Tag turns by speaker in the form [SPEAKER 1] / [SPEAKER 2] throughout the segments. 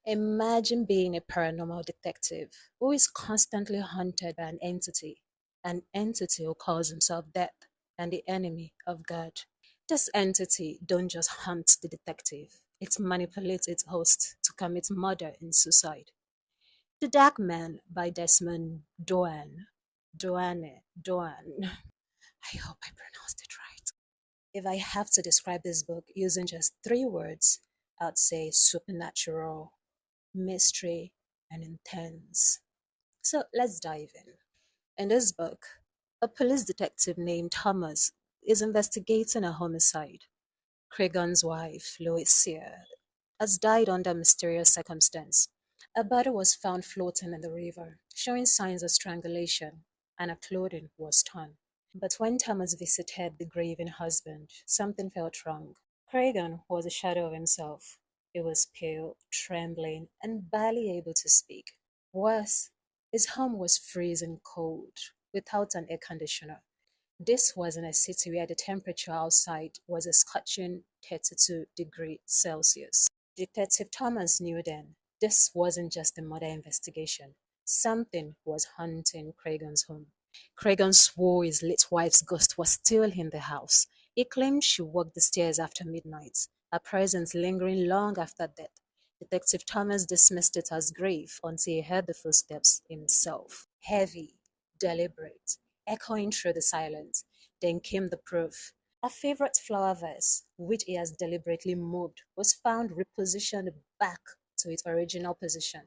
[SPEAKER 1] Imagine being a paranormal detective who is constantly hunted by an entity who calls himself Death and the enemy of God. This entity don't just hunt the detective, it manipulates its host to commit murder and suicide. The Dark Man by Desmond Doan. Doan. I hope I pronounced it right. If I have to describe this book using just three words, I'd say supernatural, mystery, and intense. So let's dive in. In this book, a police detective named Thomas is investigating a homicide. Cregan's wife, Louisia, has died under mysterious circumstance. A body was found floating in the river, showing signs of strangulation, and her clothing was torn. But when Thomas visited the grieving husband, something felt wrong. Cregan was a shadow of himself. He was pale, trembling, and barely able to speak. Worse, his home was freezing cold, without an air conditioner. This was in a city where the temperature outside was a scorching 32 degrees Celsius. Detective Thomas knew then this wasn't just a murder investigation. Something was haunting Cragen's home. Cragen swore his late wife's ghost was still in the house. He claimed she walked the stairs after midnight, her presence lingering long after death. Detective Thomas dismissed it as grave until he heard the footsteps himself. Heavy, deliberate, echoing through the silence. Then came the proof. A favorite flower vase, which he has deliberately moved, was found repositioned back to its original position.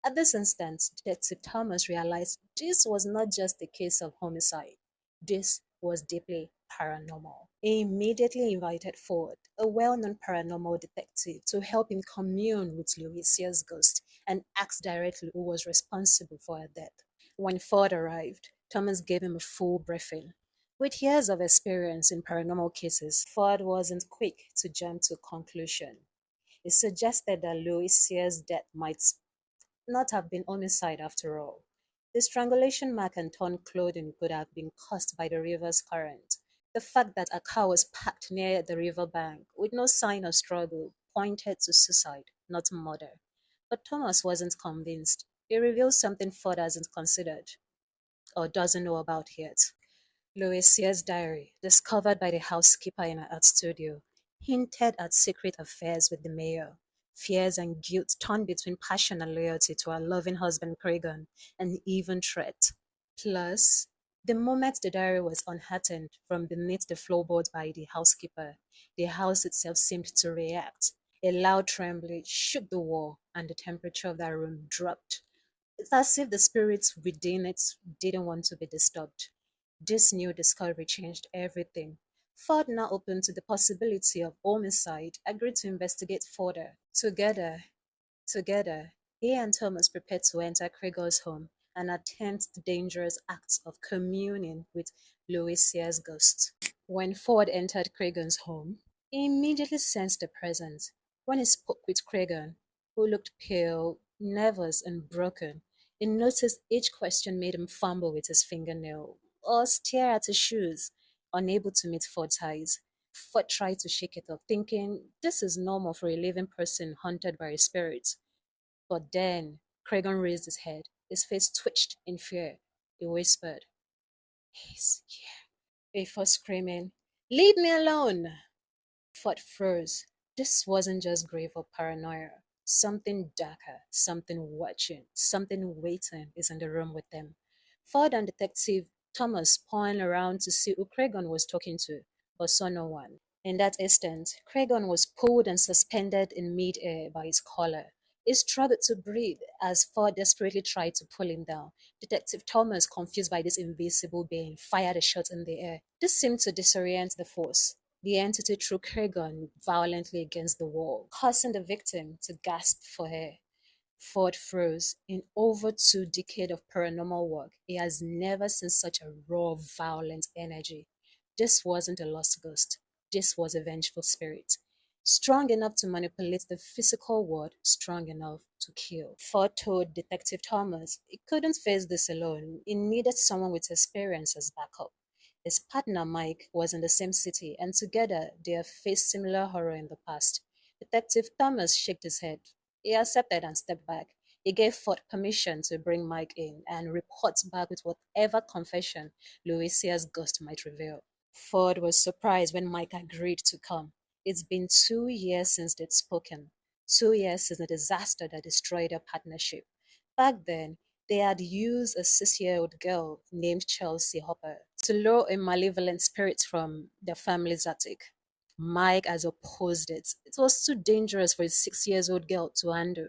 [SPEAKER 1] At this instant, Detective Thomas realized this was not just a case of homicide. This was deeply paranormal. He immediately invited Ford, a well-known paranormal detective, to help him commune with Louisia's ghost and ask directly who was responsible for her death. When Ford arrived, Thomas gave him a full briefing. With years of experience in paranormal cases, Ford wasn't quick to jump to a conclusion. He suggested that Louisia's death might not have been homicide after all. The strangulation mark and torn clothing could have been caused by the river's current. The fact that a car was parked near the river bank with no sign of struggle pointed to suicide, not murder. But Thomas wasn't convinced. He revealed something Ford hasn't considered or doesn't know about yet. Louisia's diary, discovered by the housekeeper in her art studio, hinted at secret affairs with the mayor, fears and guilt torn between passion and loyalty to her loving husband Cregan, and even threat. Plus, the moment the diary was unhurtened from beneath the floorboards by the housekeeper, the house itself seemed to react. A loud trembling shook the wall, and the temperature of that room dropped. It's as if the spirits within it didn't want to be disturbed. This new discovery changed everything. Ford, now open to the possibility of homicide, agreed to investigate further. Together, he and Thomas prepared to enter Gregor's home and attempt the dangerous act of communing with Louisia's ghost. When Ford entered Cragen's home, he immediately sensed the presence. When he spoke with Cragen, who looked pale, nervous, and broken, he noticed each question made him fumble with his fingernail or stare at his shoes, unable to meet Ford's eyes. Ford tried to shake it off, thinking this is normal for a living person haunted by a spirit. But then Cragen raised his head. His face twitched in fear. He whispered, "He's here," before screaming, "Leave me alone!" Ford froze. This wasn't just grave or paranoia. Something darker, something watching, something waiting is in the room with them. Ford and Detective Thomas pawned around to see who Cragon was talking to, but saw no one. In that instant, Cragon was pulled and suspended in midair by his collar. He struggled to breathe as Ford desperately tried to pull him down. Detective Thomas, confused by this invisible being, fired a shot in the air. This seemed to disorient the force. The entity threw Kerrigan violently against the wall, causing the victim to gasp for air. Ford froze. In over 2 decades of paranormal work, he has never seen such a raw, violent energy. This wasn't a lost ghost. This was a vengeful spirit. Strong enough to manipulate the physical world, strong enough to kill. Ford told Detective Thomas he couldn't face this alone. He needed someone with experience as backup. His partner Mike was in the same city, and together they have faced similar horror in the past. Detective Thomas shook his head. He accepted and stepped back. He gave Ford permission to bring Mike in and report back with whatever confession Louisia's ghost might reveal. Ford was surprised when Mike agreed to come. It's been 2 years since they'd spoken, 2 years since the disaster that destroyed their partnership. Back then, they had used a 6-year-old girl named Chelsea Hopper to lure a malevolent spirit from their family's attic. Mike has opposed it. It was too dangerous for a 6 years old girl to handle.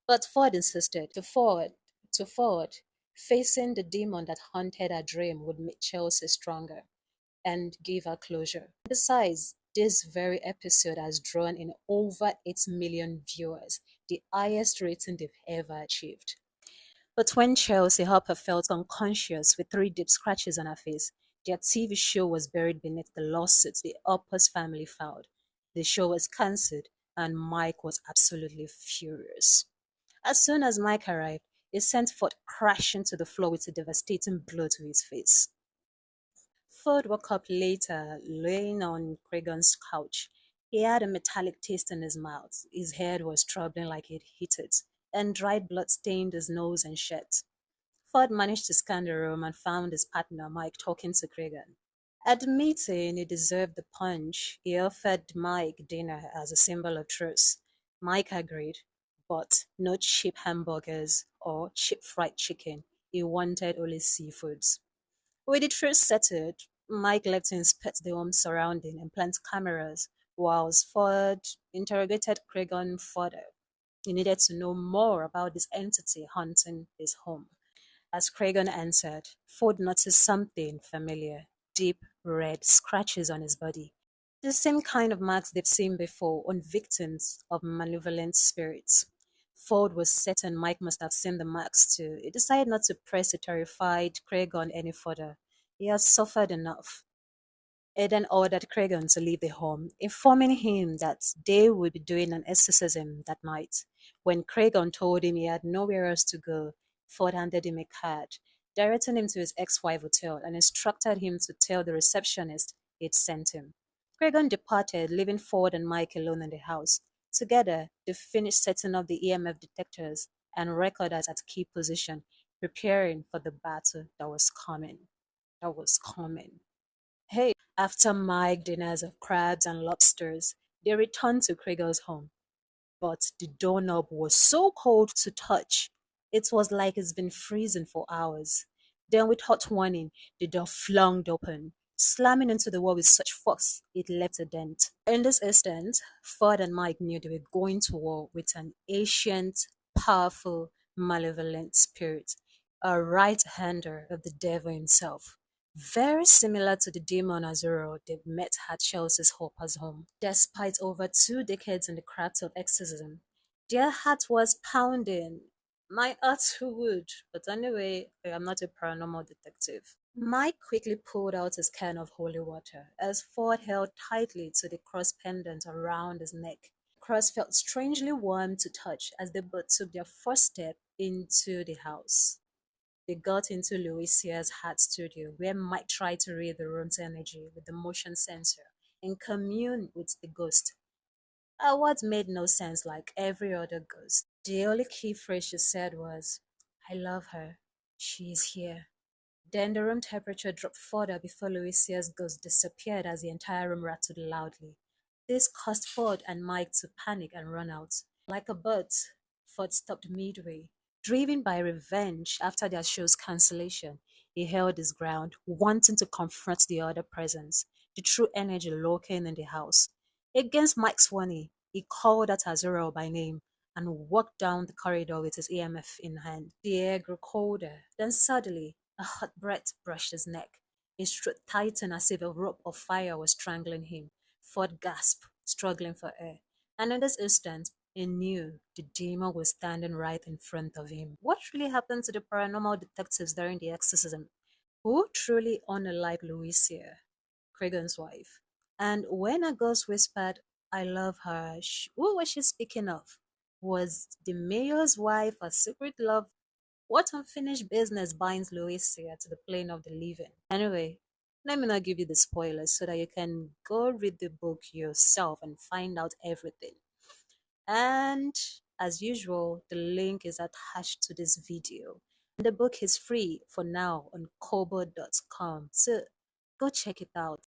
[SPEAKER 1] But Ford insisted to Ford, facing the demon that haunted her dream would make Chelsea stronger and give her closure. Besides, this very episode has drawn in over 8 million viewers, the highest rating they've ever achieved. But when Chelsea Hopper felt unconscious with three deep scratches on her face, their TV show was buried beneath the lawsuits the Hoppers family filed. The show was cancelled, and Mike was absolutely furious. As soon as Mike arrived, he sent Ford crashing to the floor with a devastating blow to his face. Ford woke up later, laying on Cregan's couch. He had a metallic taste in his mouth. His head was troubling like he'd hit it, and dried blood stained his nose and shirt. Ford managed to scan the room and found his partner, Mike, talking to Cregan. Admitting he deserved the punch, he offered Mike dinner as a symbol of truce. Mike agreed, but no cheap hamburgers or cheap fried chicken. He wanted only seafoods. With the truce settled, Mike left to inspect the home surrounding and plant cameras, whilst Ford interrogated Cregan further. He needed to know more about this entity haunting his home. As Cregan answered, Ford noticed something familiar: deep red scratches on his body. The same kind of marks they've seen before on victims of malevolent spirits. Ford was certain Mike must have seen the marks too. He decided not to press the terrified Cregan any further. He had suffered enough. He then ordered Cregan to leave the home, informing him that they would be doing an exorcism that night. When Cregan told him he had nowhere else to go, Ford handed him a card, directing him to his ex-wife hotel and instructed him to tell the receptionist he'd sent him. Cregan departed, leaving Ford and Mike alone in the house. Together, they finished setting up the EMF detectors and recorders at key position, preparing for the battle that was coming. That was coming. Hey, after Mike dinners of crabs and lobsters, they returned to Krieger's home. But the doorknob was so cold to touch, it was like it's been freezing for hours. Then, with hot warning, the door flung open, slamming into the wall with such force it left a dent. In this instant, Ford and Mike knew they were going to war with an ancient, powerful, malevolent spirit, a right hander of the devil himself. Very similar to the demon Azuro they met at Chelsea's Hopper's home. Despite over 2 decades in the craft of exorcism, their heart was pounding. My heart would, but anyway, I am not a paranormal detective. Mike quickly pulled out his can of holy water as Ford held tightly to the cross pendant around his neck. The cross felt strangely warm to touch as they both took their first step into the house. They got into Louisia's Heart Studio, where Mike tried to read the room's energy with the motion sensor and commune with the ghost. Our words made no sense like every other ghost. The only key phrase she said was, I love her. She is here. Then the room temperature dropped further before Louisia's ghost disappeared as the entire room rattled loudly. This caused Ford and Mike to panic and run out. Like a bird, Ford stopped midway. Driven by revenge after their show's cancellation, he held his ground, wanting to confront the other presence, the true energy lurking in the house. Against Mike's warning, he called out Azura by name and walked down the corridor with his EMF in hand. The air grew colder. Then suddenly, a hot breath brushed his neck. His throat tightened as if a rope of fire was strangling him. Ford gasped, struggling for air. And in this instant, he knew the demon was standing right in front of him. What really happened to the paranormal detectives during the exorcism? Who truly unalived Louisa, Cregan's wife? And when a ghost whispered, I love her, who was she speaking of? Was the mayor's wife a secret love? What unfinished business binds Louisa to the plane of the living? Anyway, let me not give you the spoilers so that you can go read the book yourself and find out everything. And As usual, the link is attached to this video. The book is free for now on kobo.com, so go check it out.